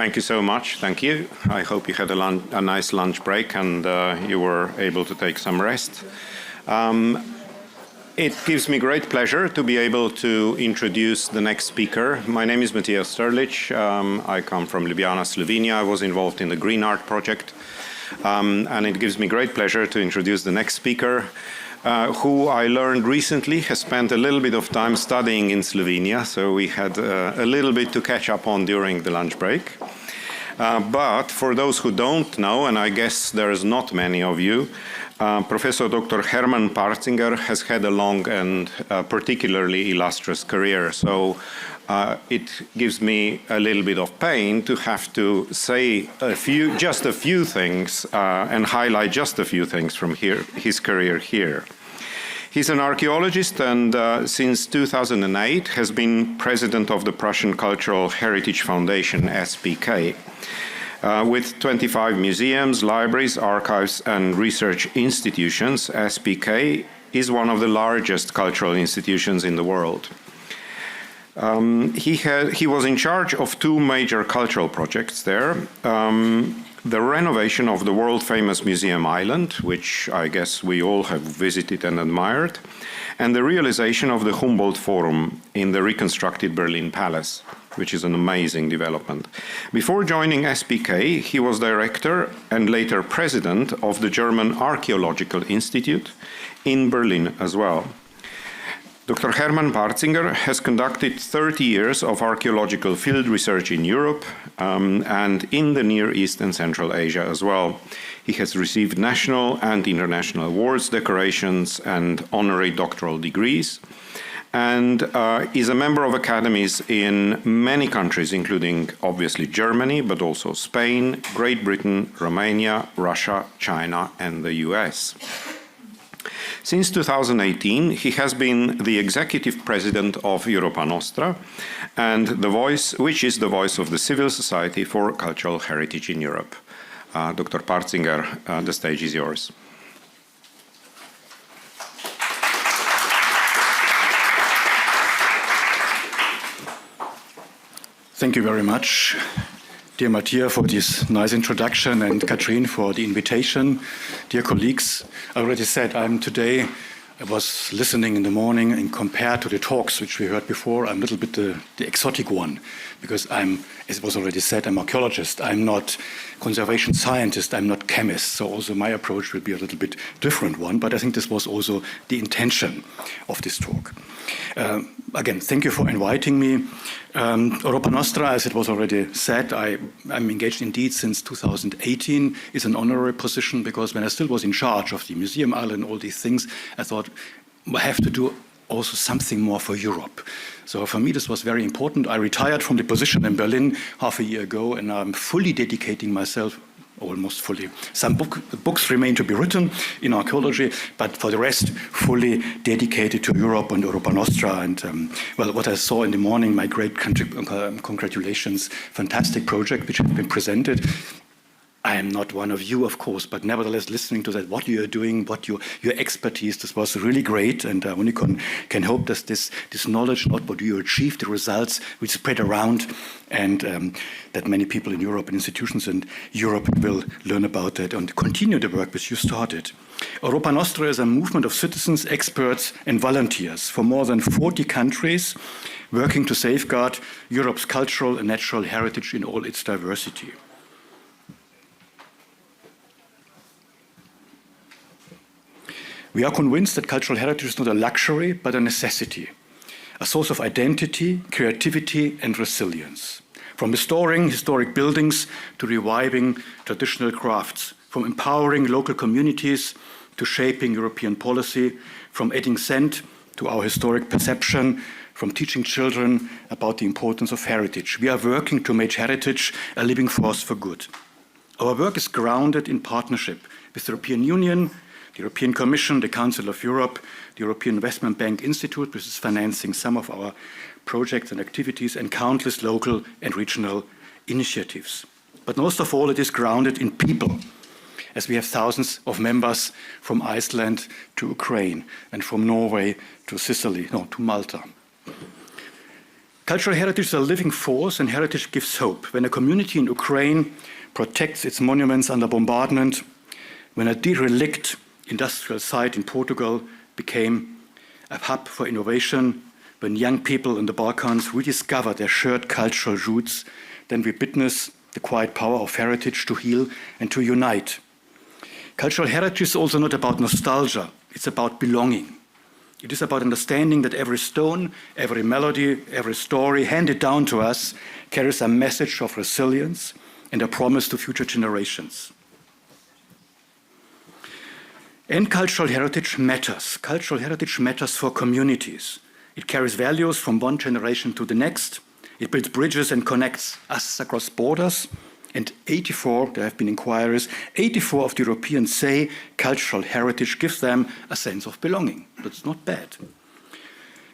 Thank you so much. Thank you. I hope you had a nice lunch break and you were able to take some rest. It gives me great pleasure to be able to introduce the next speaker. My name is Matija Strlic. I come from Ljubljana, Slovenia. I was involved in the Green Art project. And it gives me great pleasure to introduce the next speaker, who I learned recently has spent a little bit of time studying in Slovenia, so we had a little bit to catch up on during the lunch break. But for those who don't know, and I guess there's not many of you, Professor Dr. Hermann Parzinger has had a long and particularly illustrious career. So it gives me a little bit of pain to have to say just a few things and highlight just a few things from his career here. He's an archaeologist and since 2008 has been president of the Prussian Cultural Heritage Foundation, SPK. With 25 museums, libraries, archives, and research institutions, SPK is one of the largest cultural institutions in the world. He was in charge of two major cultural projects there. The renovation of the world-famous Museum Island, which I guess we all have visited and admired, and the realization of the Humboldt Forum in the reconstructed Berlin Palace, which is an amazing development. Before joining SPK, he was director and later president of the German Archaeological Institute in Berlin as well. Dr. Hermann Parzinger has conducted 30 years of archaeological field research in Europe and in the Near East and Central Asia as well. He has received national and international awards, decorations, and honorary doctoral degrees, and is a member of academies in many countries, including obviously Germany, but also Spain, Great Britain, Romania, Russia, China, and the US. Since 2018, he has been the executive president of Europa Nostra, and which is the voice of the civil society for cultural heritage in Europe. Dr. Parzinger, the stage is yours. Thank you very much, dear Matija, for this nice introduction, and Katrin for the invitation. Dear colleagues, I already said I was listening in the morning, and compared to the talks which we heard before, I'm a little bit the exotic one, because as it was already said, I'm archaeologist. I'm not conservation scientist. I'm not chemist. So also my approach will be a little bit different one, but I think this was also the intention of this talk. Again, thank you for inviting me. Europa Nostra, as it was already said, I'm engaged indeed since 2018. It's an honorary position because when I still was in charge of the Museum Island, all these things, I thought I have to do also something more for Europe. So for me, this was very important. I retired from the position in Berlin half a year ago, and I'm fully dedicating myself, almost fully. Some books remain to be written in archaeology, but for the rest, fully dedicated to Europe and Europa Nostra. And well, what I saw in the morning, my great congratulations, fantastic project which has been presented. I am not one of you, of course, but nevertheless, listening to that, what you are doing, what your expertise, this was really great, and only can hope that this knowledge, not what you achieved, the results will spread around, and that many people in Europe and institutions in Europe will learn about that and continue the work which you started. Europa Nostra is a movement of citizens, experts, and volunteers from more than 40 countries, working to safeguard Europe's cultural and natural heritage in all its diversity. We are convinced that cultural heritage is not a luxury, but a necessity, a source of identity, creativity, and resilience. From restoring historic buildings to reviving traditional crafts, from empowering local communities to shaping European policy, from adding scent to our historic perception, from teaching children about the importance of heritage. We are working to make heritage a living force for good. Our work is grounded in partnership with the European Union, the European Commission, the Council of Europe, the European Investment Bank Institute, which is financing some of our projects and activities, and countless local and regional initiatives. But most of all, it is grounded in people, as we have thousands of members from Iceland to Ukraine, and from Norway to Sicily, no, to Malta. Cultural heritage is a living force, and heritage gives hope. When a community in Ukraine protects its monuments under bombardment, when a derelict industrial site in Portugal became a hub for innovation, when young people in the Balkans rediscover their shared cultural roots, then we witness the quiet power of heritage to heal and to unite. Cultural heritage is also not about nostalgia, it's about belonging. It is about understanding that every stone, every melody, every story handed down to us carries a message of resilience and a promise to future generations. And cultural heritage matters. Cultural heritage matters for communities. It carries values from one generation to the next. It builds bridges and connects us across borders. And 84, there have been inquiries, 84 of the Europeans say cultural heritage gives them a sense of belonging. That's not bad.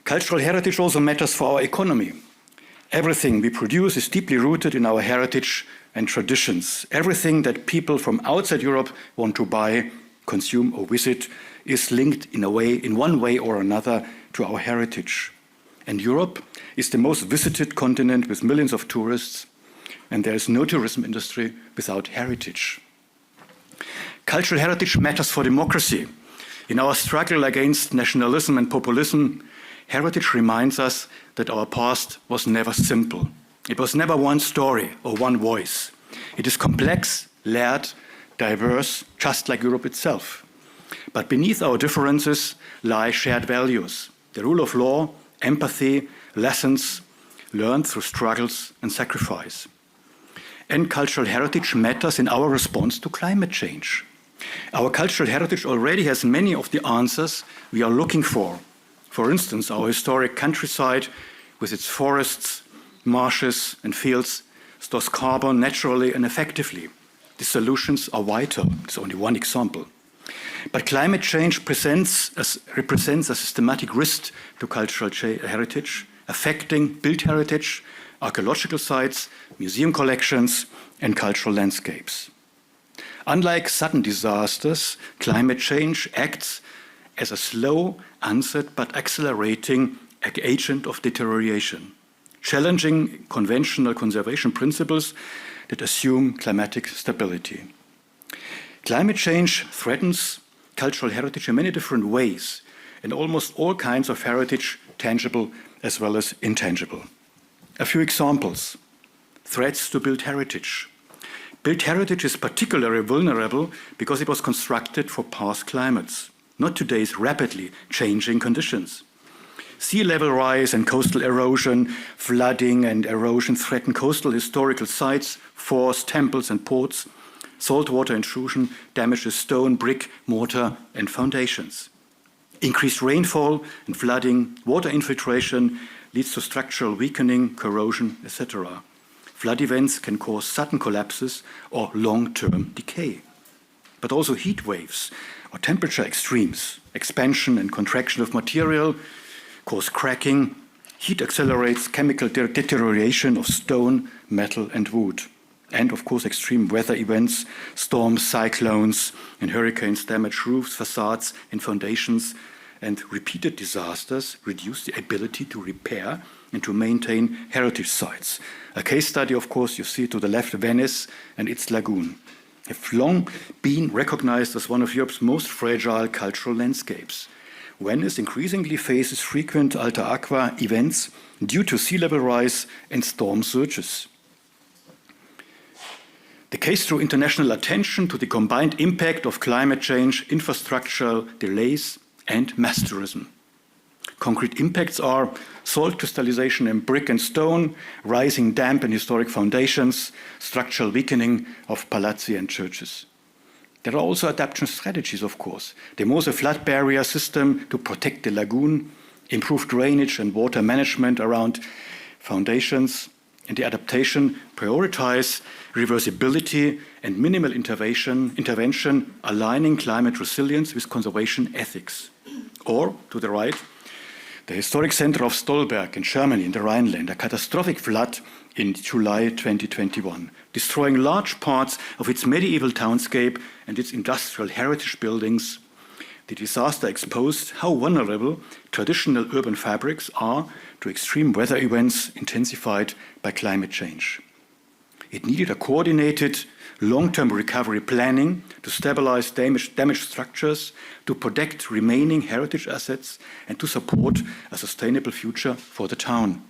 Cultural heritage also matters for our economy. Everything we produce is deeply rooted in our heritage and traditions. Everything that people from outside Europe want to buy, consume or visit is linked in one way or another to our heritage. And Europe is the most visited continent with millions of tourists, and there is no tourism industry without heritage. Cultural heritage matters for democracy. In our struggle against nationalism and populism, heritage reminds us that our past was never simple. It was never one story or one voice. It is complex, layered, diverse, just like Europe itself. But beneath our differences lie shared values, the rule of law, empathy, lessons learned through struggles and sacrifice. And cultural heritage matters in our response to climate change. Our cultural heritage already has many of the answers we are looking for. For instance, our historic countryside with its forests, marshes and fields stores carbon naturally and effectively. The solutions are vital. It's only one example. But climate change represents a systematic risk to cultural heritage, affecting built heritage, archaeological sites, museum collections, and cultural landscapes. Unlike sudden disasters, climate change acts as a slow, unsaid, but accelerating agent of deterioration, challenging conventional conservation principles that assume climatic stability. Climate change threatens cultural heritage in many different ways, and almost all kinds of heritage, tangible as well as intangible. A few examples. Threats to built heritage. Built heritage is particularly vulnerable because it was constructed for past climates, not today's rapidly changing conditions. Sea level rise and coastal erosion, flooding and erosion threaten coastal historical sites, forts, temples and ports. Saltwater intrusion damages stone, brick, mortar and foundations. Increased rainfall and flooding, water infiltration leads to structural weakening, corrosion, etc. Flood events can cause sudden collapses or long-term decay. But also heat waves or temperature extremes, expansion and contraction of material cause cracking. Heat accelerates chemical deterioration of stone, metal and wood. And of course extreme weather events, storms, cyclones and hurricanes damage roofs, facades and foundations, and repeated disasters reduce the ability to repair and to maintain heritage sites. A case study, of course, you see to the left, Venice and its lagoon have long been recognized as one of Europe's most fragile cultural landscapes. Venice increasingly faces frequent alta aqua events due to sea level rise and storm surges. The case drew international attention to the combined impact of climate change, infrastructural delays, and mass tourism. Concrete impacts are salt crystallization in brick and stone, rising damp and historic foundations, structural weakening of palazzi and churches. There are also adaptation strategies, of course. The Mose flood barrier system to protect the lagoon, improved drainage and water management around foundations, and the adaptation prioritize reversibility and minimal intervention, aligning climate resilience with conservation ethics. Or, to the right, the historic center of Stolberg in Germany, in the Rhineland, a catastrophic flood in July 2021, destroying large parts of its medieval townscape and its industrial heritage buildings, The disaster exposed how vulnerable traditional urban fabrics are to extreme weather events intensified by climate change. It needed a coordinated long-term recovery planning to stabilize damaged structures, to protect remaining heritage assets, and to support a sustainable future for the town.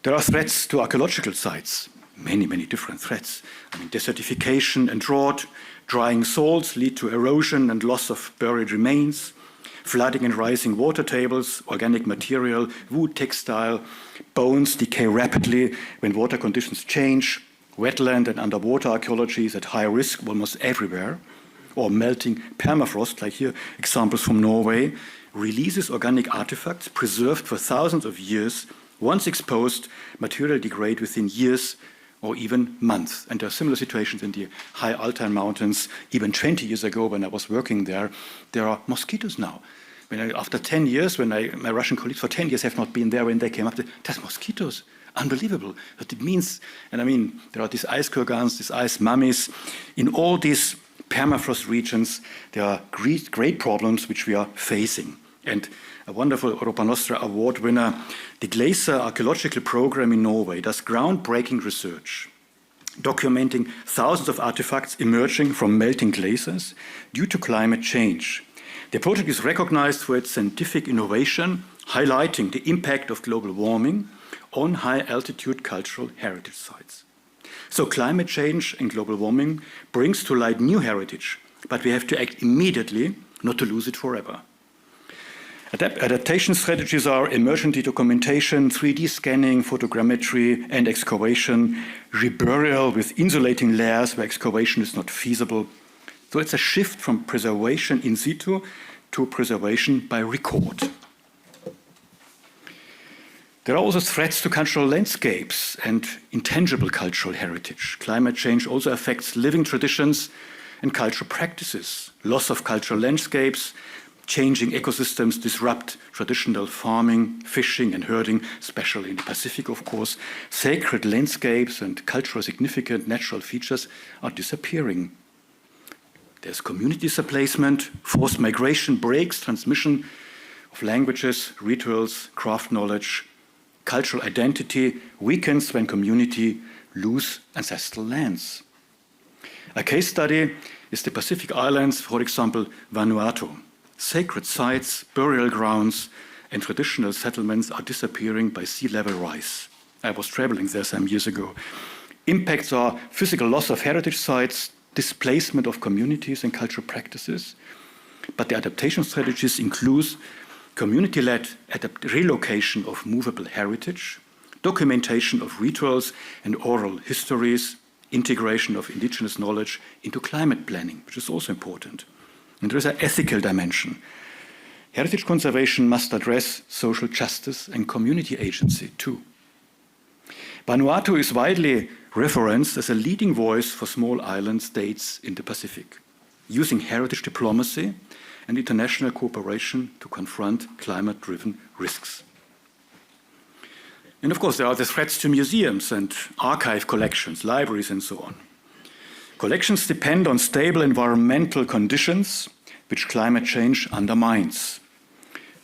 There are threats to archaeological sites, many different threats. Desertification and drought, drying salts lead to erosion and loss of buried remains, flooding and rising water tables, organic material, wood, textile, bones decay rapidly when water conditions change, wetland and underwater archaeology is at high risk almost everywhere, or melting permafrost, like here, examples from Norway, releases organic artifacts preserved for thousands of years. Once exposed, material degrade within years or even months. And there are similar situations in the high Altai mountains. Even 20 years ago, when I was working there are mosquitoes now. After 10 years, my Russian colleagues for 10 years have not been there, when they came up, there's mosquitoes. Unbelievable. What it means, there are these ice kurgans, these ice mummies. In all these permafrost regions, there are great problems which we are facing. And a wonderful Europa Nostra award winner, the Glacier Archaeological Program in Norway, does groundbreaking research, documenting thousands of artifacts emerging from melting glaciers due to climate change. The project is recognized for its scientific innovation, highlighting the impact of global warming on high-altitude cultural heritage sites. So climate change and global warming brings to light new heritage, but we have to act immediately not to lose it forever. Adaptation strategies are emergency documentation, 3D scanning, photogrammetry, and excavation, reburial with insulating layers where excavation is not feasible. So it's a shift from preservation in situ to preservation by record. There are also threats to cultural landscapes and intangible cultural heritage. Climate change also affects living traditions and cultural practices. Loss of cultural landscapes, changing ecosystems disrupt traditional farming, fishing, and herding, especially in the Pacific, of course. Sacred landscapes and culturally significant natural features are disappearing. There's community displacement, forced migration breaks transmission of languages, rituals, craft knowledge. Cultural identity weakens when community lose ancestral lands. A case study is the Pacific Islands, for example, Vanuatu. Sacred sites, burial grounds, and traditional settlements are disappearing by sea level rise. I was traveling there some years ago. Impacts are physical loss of heritage sites, displacement of communities and cultural practices, but the adaptation strategies include community-led relocation of movable heritage, documentation of rituals and oral histories, integration of indigenous knowledge into climate planning, which is also important. And there is an ethical dimension. Heritage conservation must address social justice and community agency too. Vanuatu is widely referenced as a leading voice for small island states in the Pacific, using heritage diplomacy and international cooperation to confront climate-driven risks. And of course, there are the threats to museums and archive collections, libraries, and so on. Collections depend on stable environmental conditions, which climate change undermines.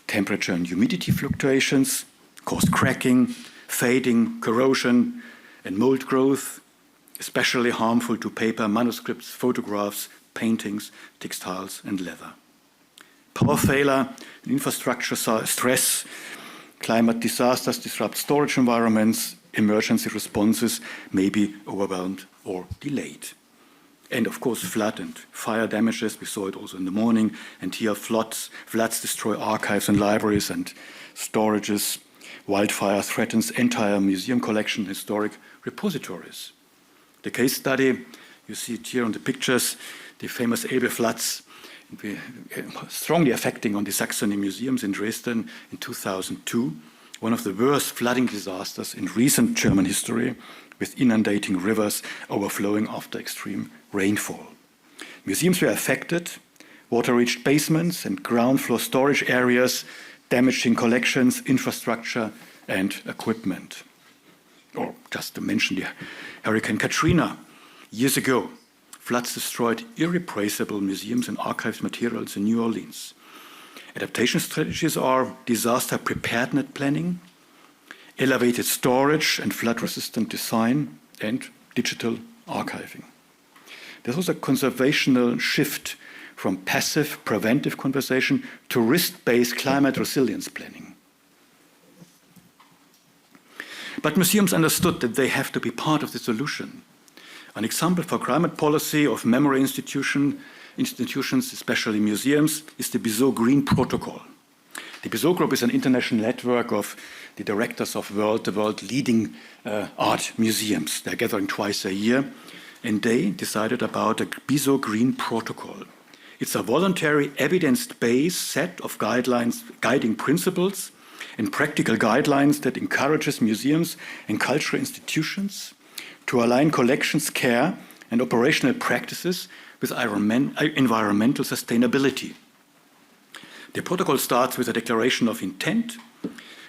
Temperature and humidity fluctuations cause cracking, fading, corrosion, and mold growth, especially harmful to paper, manuscripts, photographs, paintings, textiles, and leather. Power failure, infrastructure stress, climate disasters disrupt storage environments, emergency responses may be overwhelmed or delayed. And of course, flood and fire damages, we saw it also in the morning, and here floods destroy archives and libraries and storages. Wildfire threatens entire museum collection, historic repositories. The case study, you see it here on the pictures, the famous Elbe floods, strongly affecting on the Saxony museums in Dresden in 2002, one of the worst flooding disasters in recent German history, with inundating rivers overflowing after extreme rainfall. Museums were affected, water reached basements and ground floor storage areas, damaging collections, infrastructure, and equipment. Or just to mention the Hurricane Katrina years ago, floods destroyed irreplaceable museums and archives materials in New Orleans. Adaptation strategies are disaster preparedness planning, elevated storage and flood-resistant design, and digital archiving. There's also a conservational shift from passive preventive conservation to risk-based climate resilience planning. But museums understood that they have to be part of the solution. An example for climate policy of memory institutions, especially museums, is the Bizot Green Protocol. The Bizot Group is an international network of the directors of the world leading art museums. They're gathering twice a year, and they decided about a Bizot Green Protocol. It's a voluntary, evidence-based set of guidelines, guiding principles, and practical guidelines that encourages museums and cultural institutions to align collections care and operational practices with environmental sustainability. The protocol starts with a declaration of intent,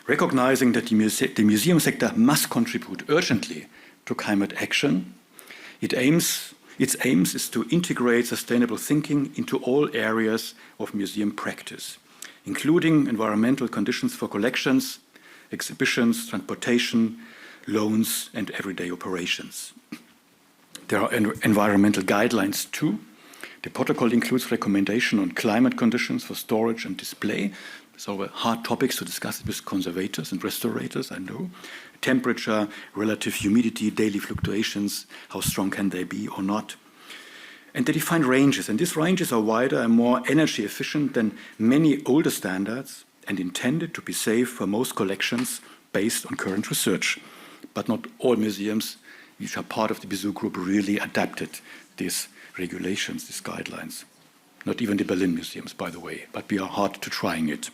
recognizing that the museum sector must contribute urgently to climate action. Its aims is to integrate sustainable thinking into all areas of museum practice, including environmental conditions for collections, exhibitions, transportation, loans, and everyday operations. There are environmental guidelines too. The protocol includes recommendations on climate conditions for storage and display. So hard topics to discuss with conservators and restaurators, I know. Temperature, relative humidity, daily fluctuations, how strong can they be or not. And they define ranges, and these ranges are wider and more energy efficient than many older standards and intended to be safe for most collections based on current research. But not all museums, which are part of the Bizot Group, really adapted these regulations, these guidelines. Not even the Berlin museums, by the way, but we are hard to trying it.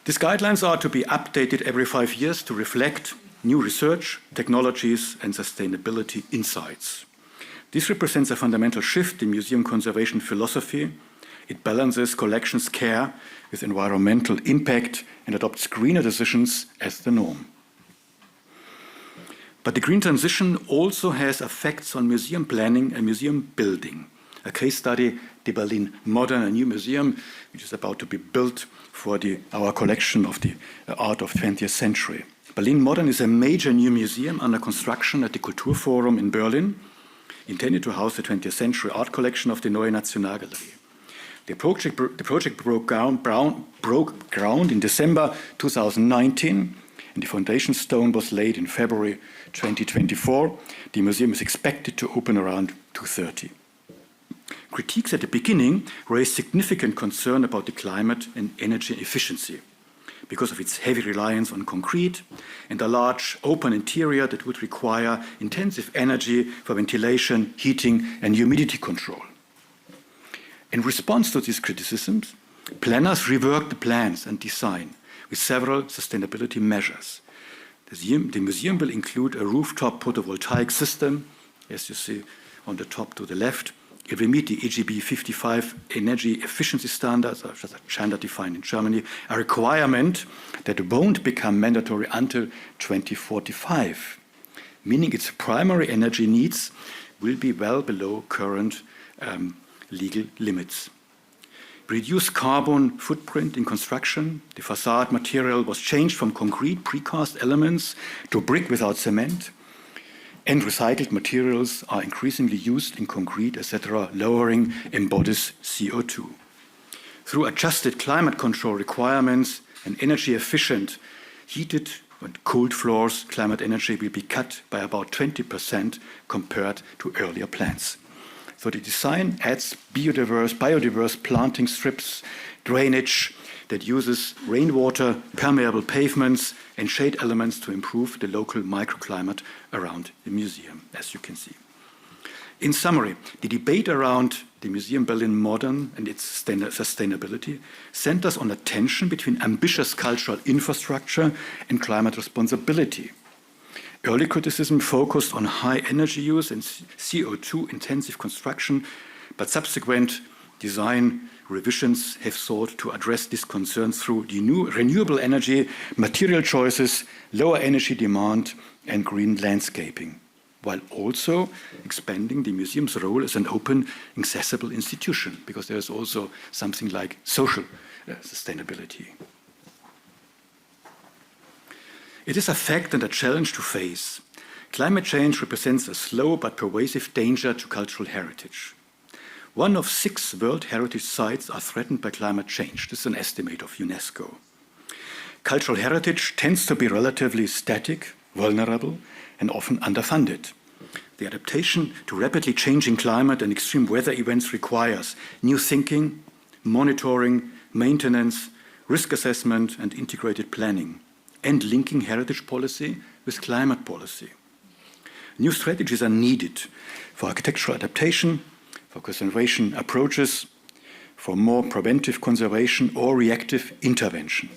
These guidelines are to be updated every 5 years to reflect new research, technologies, and sustainability insights. This represents a fundamental shift in museum conservation philosophy. It balances collections care with environmental impact and adopts greener decisions as the norm. But the green transition also has effects on museum planning and museum building. A case study, the Berlin Modern, a new museum which is about to be built for our collection of the art of 20th century. Berlin Modern is a major new museum under construction at the Kulturforum in Berlin, intended to house the 20th century art collection of the Neue Nationalgalerie. The project broke ground in December 2019, and the foundation stone was laid in February 2024. The museum is expected to open around 2030. Critiques at the beginning raised significant concern about the climate and energy efficiency because of its heavy reliance on concrete and a large open interior that would require intensive energy for ventilation, heating, and humidity control. In response to these criticisms, planners reworked the plans and design with several sustainability measures. The museum will include a rooftop photovoltaic system, as you see on the top to the left. It will meet the EGB 55 energy efficiency standards, which are standard defined in Germany, a requirement that won't become mandatory until 2045, meaning its primary energy needs will be well below current legal limits. Reduced carbon footprint in construction. The facade material was changed from concrete precast elements to brick without cement. And recycled materials are increasingly used in concrete, etc., lowering embodied CO2. Through adjusted climate control requirements and energy-efficient heated and cooled floors, climate energy will be cut by about 20% compared to earlier plans. So the design adds biodiverse planting strips, drainage that uses rainwater, permeable pavements, and shade elements to improve the local microclimate around the museum, as you can see. In summary, the debate around the Museum Berlin Modern and its sustainability centers on a tension between ambitious cultural infrastructure and climate responsibility. Early criticism focused on high energy use and CO2-intensive construction, but subsequent design revisions have sought to address these concerns through the new renewable energy, material choices, lower energy demand, and green landscaping. while also expanding the museum's role as an open, accessible institution, because there's also something like social sustainability. It is a fact and a challenge to face. Climate change represents a slow but pervasive danger to cultural heritage. 1 of 6 World Heritage Sites are threatened by climate change. This is an estimate of UNESCO. Cultural heritage tends to be relatively static, vulnerable, and often underfunded. The adaptation to rapidly changing climate and extreme weather events requires new thinking, monitoring, maintenance, risk assessment, and integrated planning, and linking heritage policy with climate policy. New strategies are needed for architectural adaptation, for conservation approaches, for more preventive conservation or reactive intervention.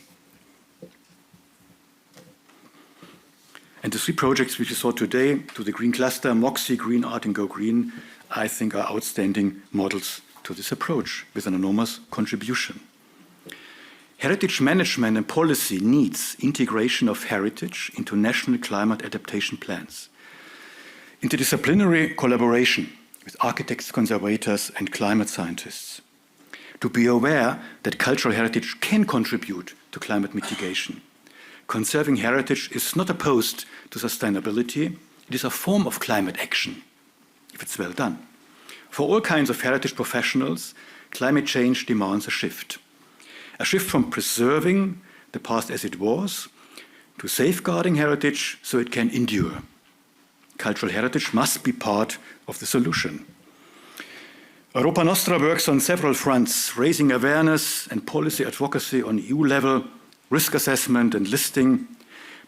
And the 3 projects which you saw today, to the Green Cluster, Moxie, Green Art and Go Green, I think are outstanding models to this approach with an enormous contribution. Heritage management and policy needs integration of heritage into national climate adaptation plans, interdisciplinary collaboration with architects, conservators, and climate scientists, to be aware that cultural heritage can contribute to climate mitigation. Conserving heritage is not opposed to sustainability, it is a form of climate action, if it's well done. For all kinds of heritage professionals, climate change demands a shift from preserving the past as it was to safeguarding heritage so it can endure. Cultural heritage must be part of the solution. Europa Nostra works on several fronts, raising awareness and policy advocacy on EU level, risk assessment and listing,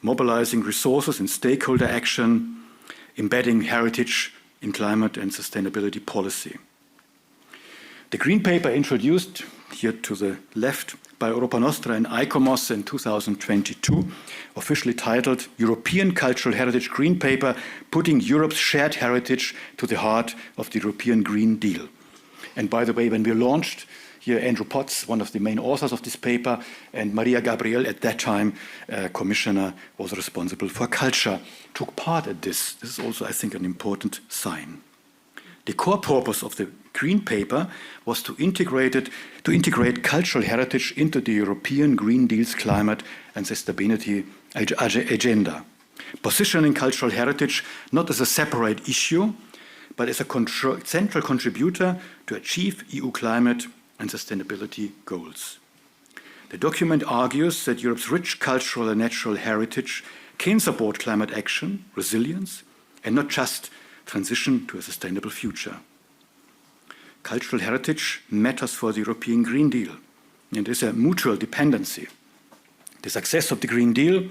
mobilizing resources in stakeholder action, embedding heritage in climate and sustainability policy. The Green Paper introduced here to the left by Europa Nostra and ICOMOS in 2022, officially titled European Cultural Heritage Green Paper, Putting Europe's Shared Heritage to the Heart of the European Green Deal. And by the way, when we launched here, Andrew Potts, one of the main authors of this paper, and Maria Gabriel, at that time, commissioner, was responsible for culture, took part at this. This is also, I think, an important sign. The core purpose of the Green Paper was to integrate cultural heritage into the European Green Deal's climate and sustainability agenda, positioning cultural heritage not as a separate issue, but as a central contributor to achieve EU climate and sustainability goals. The document argues that Europe's rich cultural and natural heritage can support climate action, resilience, and not just transition to a sustainable future. Cultural heritage matters for the European Green Deal, and there is a mutual dependency. The success of the Green Deal,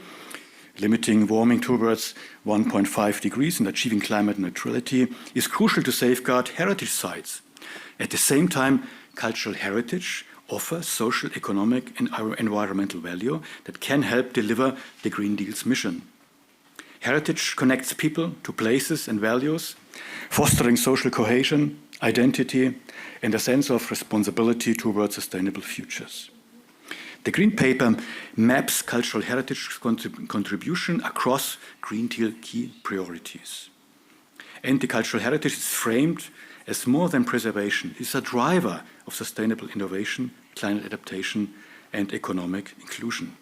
limiting warming towards 1.5 degrees and achieving climate neutrality, is crucial to safeguard heritage sites. At the same time, cultural heritage offers social, economic, and environmental value that can help deliver the Green Deal's mission. Heritage connects people to places and values, fostering social cohesion, identity, and a sense of responsibility towards sustainable futures. The Green Paper maps cultural heritage contribution across Green Deal key priorities. And the cultural heritage is framed as more than preservation. It is a driver of sustainable innovation, climate adaptation, and economic inclusion.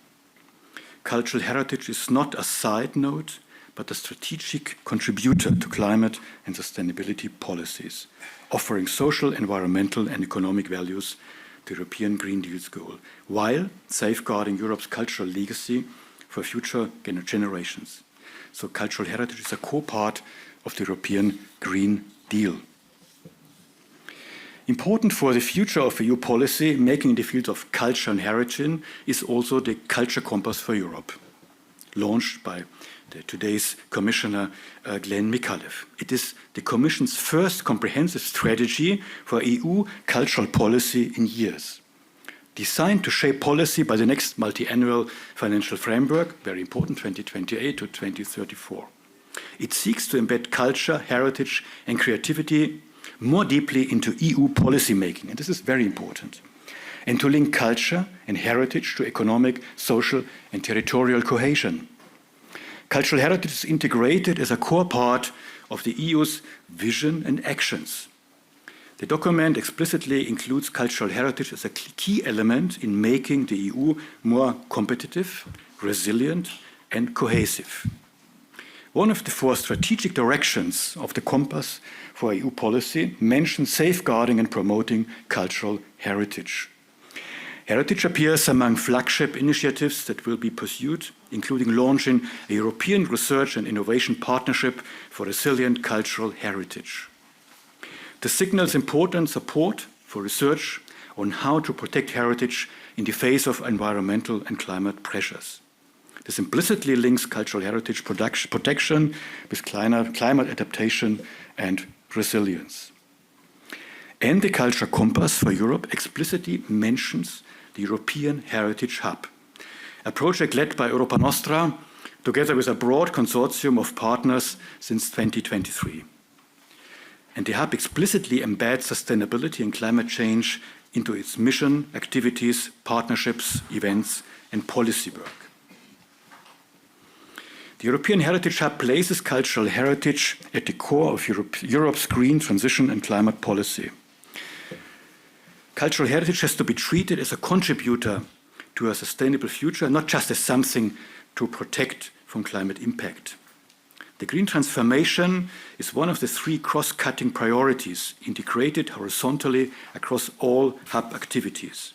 Cultural heritage is not a side note, but a strategic contributor to climate and sustainability policies, offering social, environmental, and economic values to European Green Deal's goal, while safeguarding Europe's cultural legacy for future generations. So cultural heritage is a core part of the European Green Deal. Important for the future of EU policy making in the field of culture and heritage is also the Culture Compass for Europe, launched by today's Commissioner Glenn Micallef. It is the Commission's first comprehensive strategy for EU cultural policy in years, designed to shape policy by the next multi-annual financial framework, very important, 2028 to 2034. It seeks to embed culture, heritage, and creativity more deeply into EU policy making, and this is very important, and to link culture and heritage to economic, social, and territorial cohesion. Cultural heritage is integrated as a core part of the EU's vision and actions. The document explicitly includes cultural heritage as a key element in making the EU more competitive, resilient, and cohesive. One of the 4 strategic directions of the Compass for EU policy mentions safeguarding and promoting cultural heritage. Heritage appears among flagship initiatives that will be pursued, including launching a European research and innovation partnership for resilient cultural heritage. This signals important support for research on how to protect heritage in the face of environmental and climate pressures. This implicitly links cultural heritage protection with climate adaptation and resilience. And the Culture Compass for Europe explicitly mentions the European Heritage Hub, a project led by Europa Nostra, together with a broad consortium of partners since 2023. And the hub explicitly embeds sustainability and climate change into its mission, activities, partnerships, events, and policy work. The European Heritage Hub places cultural heritage at the core of Europe's green transition and climate policy. Cultural heritage has to be treated as a contributor to a sustainable future, not just as something to protect from climate impact. The green transformation is one of the 3 cross-cutting priorities integrated horizontally across all hub activities.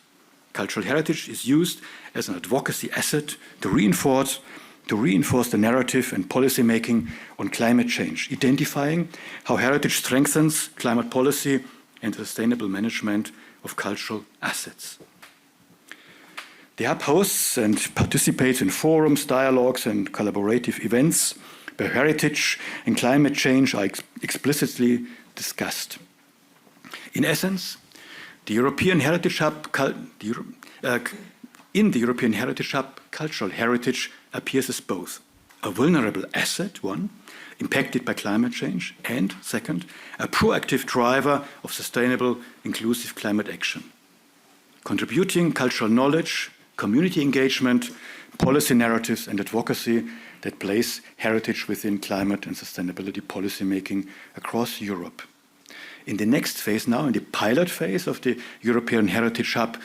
Cultural heritage is used as an advocacy asset to reinforce the narrative and policy making on climate change, identifying how heritage strengthens climate policy and sustainable management of cultural assets. The hub hosts and participates in forums, dialogues, and collaborative events where heritage and climate change are explicitly discussed. In essence, the European Heritage Hub, in the European Heritage Hub, cultural heritage appears as both a vulnerable asset, one, impacted by climate change, and second, a proactive driver of sustainable, inclusive climate action, contributing cultural knowledge, community engagement, policy narratives, and advocacy that place heritage within climate and sustainability policy making across Europe. In the next phase now, in the pilot phase of the European Heritage Hub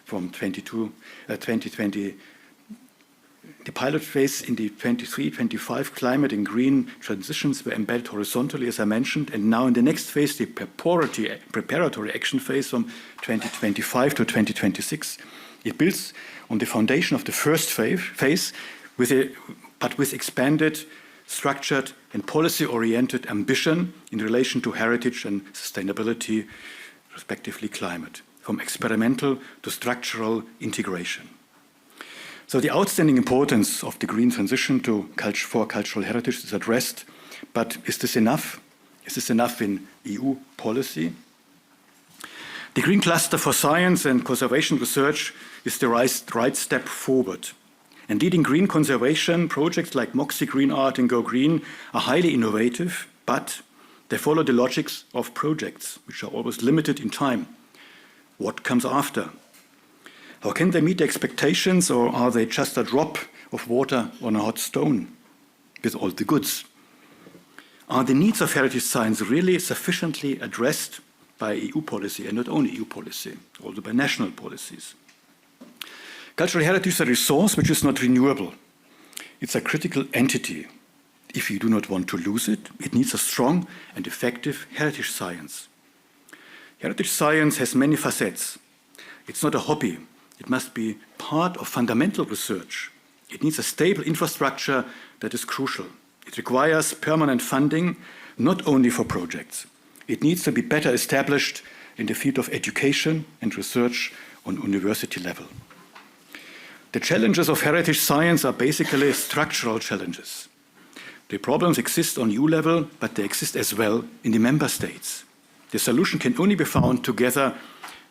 from 2020, the pilot phase in the 23-25 climate and green transitions were embedded horizontally, as I mentioned, and now in the next phase, the preparatory action phase from 2025 to 2026, it builds on the foundation of the first phase, but with expanded, structured, and policy-oriented ambition in relation to heritage and sustainability, respectively climate, from experimental to structural integration. So the outstanding importance of the green transition for cultural heritage is addressed, but is this enough? Is this enough in EU policy? The Green Cluster for Science and Conservation Research is the right step forward. And leading green conservation projects like Moxie Green Art and Go Green are highly innovative, but they follow the logics of projects, which are always limited in time. What comes after? How can they meet the expectations, or are they just a drop of water on a hot stone with all the goods? Are the needs of heritage science really sufficiently addressed by EU policy, and not only EU policy, also by national policies? Cultural heritage is a resource which is not renewable. It's a critical entity. If you do not want to lose it, it needs a strong and effective heritage science. Heritage science has many facets. It's not a hobby. It must be part of fundamental research. It needs a stable infrastructure that is crucial. It requires permanent funding, not only for projects. It needs to be better established in the field of education and research on university level. The challenges of heritage science are basically structural challenges. The problems exist on EU level, but they exist as well in the member states. The solution can only be found together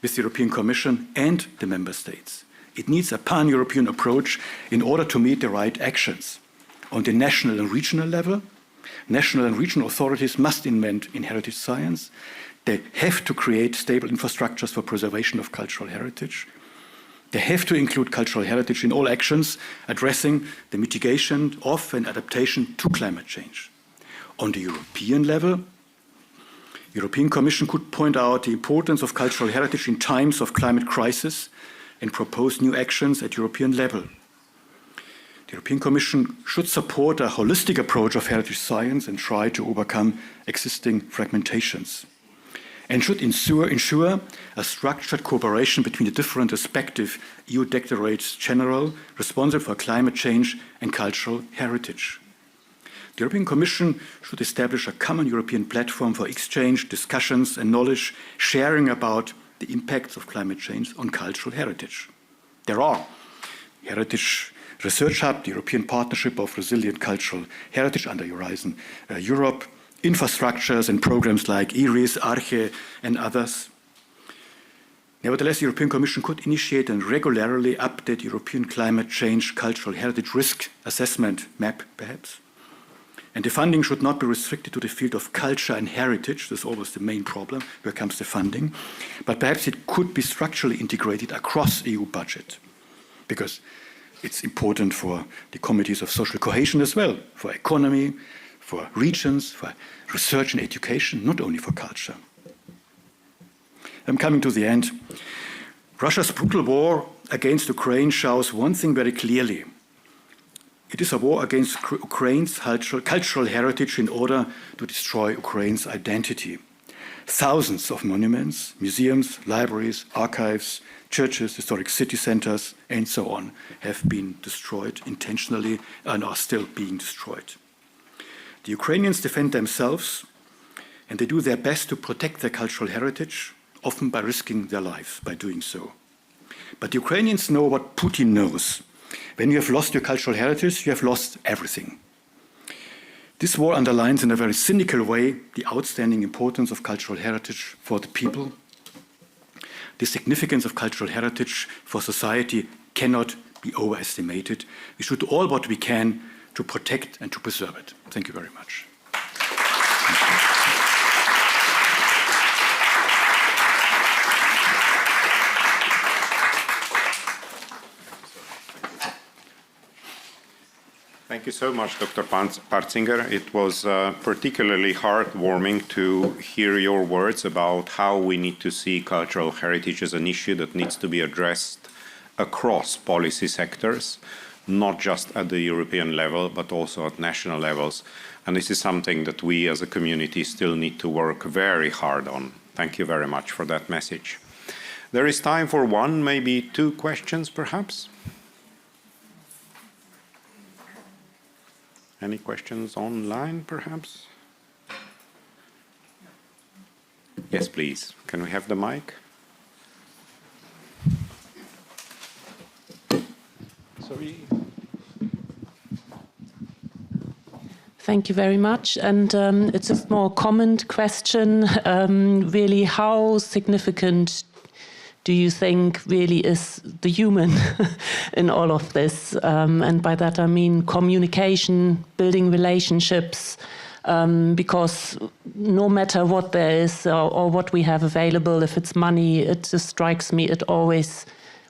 with the European Commission and the member states. It needs a pan-European approach in order to meet the right actions. On the national and regional level, national and regional authorities must invent in heritage science. They have to create stable infrastructures for preservation of cultural heritage. They have to include cultural heritage in all actions addressing the mitigation of and adaptation to climate change. On the European level, the European Commission could point out the importance of cultural heritage in times of climate crisis and propose new actions at European level. The European Commission should support a holistic approach of heritage science and try to overcome existing fragmentations, and should ensure a structured cooperation between the different respective EU Directorates General responsible for climate change and cultural heritage. The European Commission should establish a common European platform for exchange, discussions and knowledge sharing about the impacts of climate change on cultural heritage. There are Heritage Research Hub, the European Partnership of Resilient Cultural Heritage under Horizon Europe, infrastructures and programs like IRIS, ARCHE and others. Nevertheless, the European Commission could initiate and regularly update European climate change cultural heritage risk assessment map, perhaps. And the funding should not be restricted to the field of culture and heritage. That's always the main problem where comes the funding. But perhaps it could be structurally integrated across the EU budget, because it's important for the committees of social cohesion as well, for economy, for regions, for research and education, not only for culture. I'm coming to the end. Russia's brutal war against Ukraine shows one thing very clearly. It is a war against Ukraine's cultural heritage in order to destroy Ukraine's identity. Thousands of monuments, museums, libraries, archives, churches, historic city centers, and so on have been destroyed intentionally and are still being destroyed. The Ukrainians defend themselves, and they do their best to protect their cultural heritage, often by risking their lives by doing so. But the Ukrainians know what Putin knows. When you have lost your cultural heritage, you have lost everything. This war underlines in a very cynical way the outstanding importance of cultural heritage for the people. The significance of cultural heritage for society cannot be overestimated. We should do all what we can to protect and to preserve it. Thank you very much. Thank you so much, Dr. Parzinger. It was particularly heartwarming to hear your words about how we need to see cultural heritage as an issue that needs to be addressed across policy sectors, not just at the European level, but also at national levels. And this is something that we as a community still need to work very hard on. Thank you very much for that message. There is time for one, maybe two questions, perhaps. Any questions online, perhaps? Yes, please. Can we have the mic? Sorry. Thank you very much. And it's a more comment question. Really, how significant do you think really is the human in all of this? And by that I mean communication, building relationships, because no matter what there is or what we have available, if it's money, it just strikes me, it always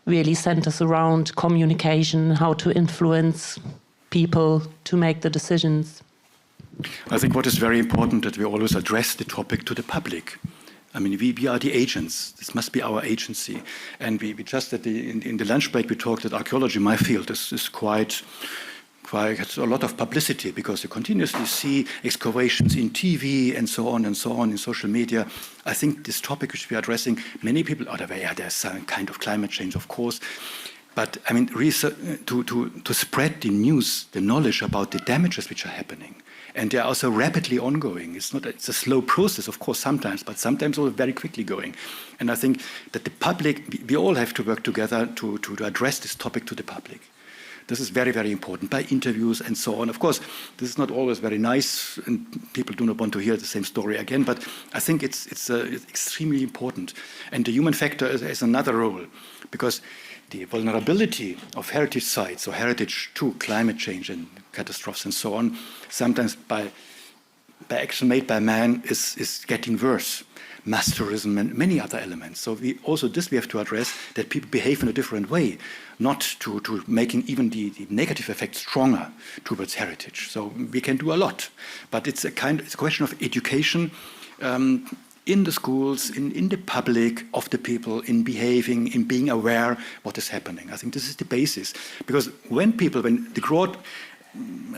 really centers around communication, how to influence people to make the decisions. I think what is very important that we always address the topic to the public. I mean, we are the agents. This must be our agency. And we just in the lunch break, we talked that archaeology, my field, is quite has a lot of publicity because you continuously see excavations in TV and so on in social media. I think this topic which we are addressing, many people are aware, there's some kind of climate change, of course. But I mean, to spread the news, the knowledge about the damages which are happening. And they are also rapidly ongoing. It's a slow process, of course, sometimes, but sometimes also very quickly going. And I think that the public, we all have to work together to address this topic to the public. This is very, very important by interviews and so on. Of course, this is not always very nice, and people do not want to hear the same story again, but I think it's extremely important. And the human factor is another role, because the vulnerability of heritage sites or heritage to climate change and catastrophes and so on, sometimes by by action made by man is getting worse. Mass tourism and many other elements. So we have to address that people behave in a different way, not to making even the negative effects stronger towards heritage. So we can do a lot, but it's a question of education in the schools, in the public, of the people, in behaving, in being aware what is happening. I think this is the basis, because when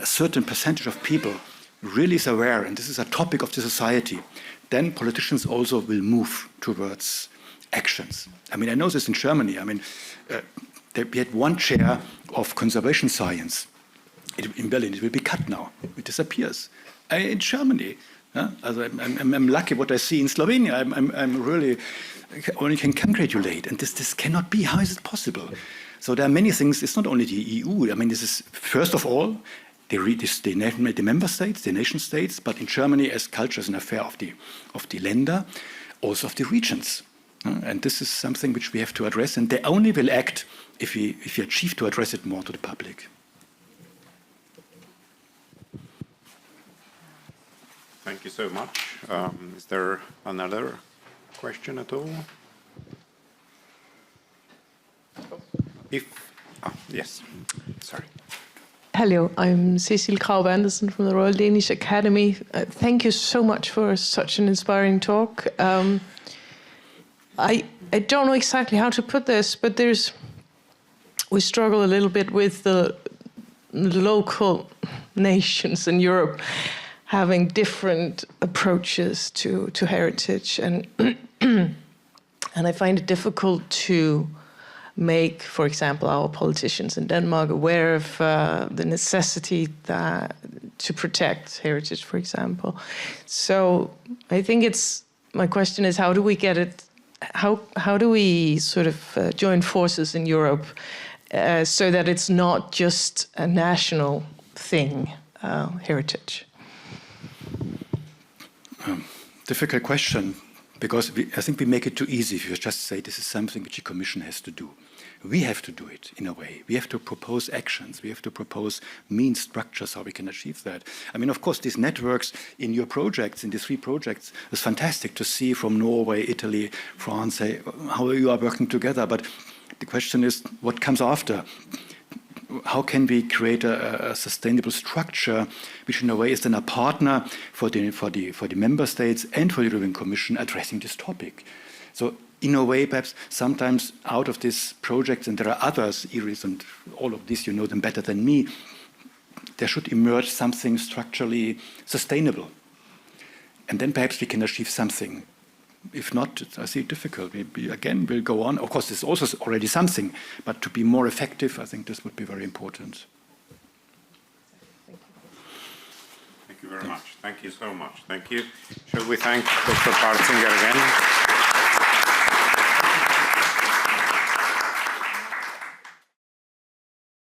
a certain percentage of people really is aware, and this is a topic of the society, then politicians also will move towards actions. I mean, I know this in Germany. I mean, we had one chair of conservation science in Berlin. It will be cut now. It disappears. In Germany, I'm lucky what I see in Slovenia. I'm really only can congratulate. And this cannot be. How is it possible? So there are many things. It's not only the EU. I mean, this is first of all the member states, the nation states, but in Germany, as culture is an affair of the Länder, also of the regions. And this is something which we have to address, and they only will act if we achieve to address it more to the public. Thank you so much. Is there another question at all? Yes, sorry. Hello, I'm Cecil Kraub-Andersen from the Royal Danish Academy. Thank you so much for such an inspiring talk. I don't know exactly how to put this, but we struggle a little bit with the local nations in Europe having different approaches to heritage, and and I find it difficult to make, for example, our politicians in Denmark aware of the necessity to protect heritage, for example. So I think my question is, how do we get it? How do we sort of join forces in Europe so that it's not just a national thing, heritage? Difficult question, because I think we make it too easy if you just say this is something which the Commission has to do. We have to do it in a way. We have to propose actions. We have to propose means structures how we can achieve that. I mean, of course, these networks in your projects, in the 3 projects, is fantastic to see from Norway, Italy, France, how you are working together. But the question is, what comes after? How can we create a sustainable structure, which in a way is then a partner for the member states and for the European Commission addressing this topic? So in a way, perhaps sometimes out of this project, and there are others, Iris and all of this, you know them better than me, there should emerge something structurally sustainable. And then perhaps we can achieve something. If not, I see it difficult. Maybe again, we'll go on. Of course, there's also already something, but to be more effective, I think this would be very important. Thank you very much. Thank you so much. Thank you. Shall we thank Dr. Parzinger again?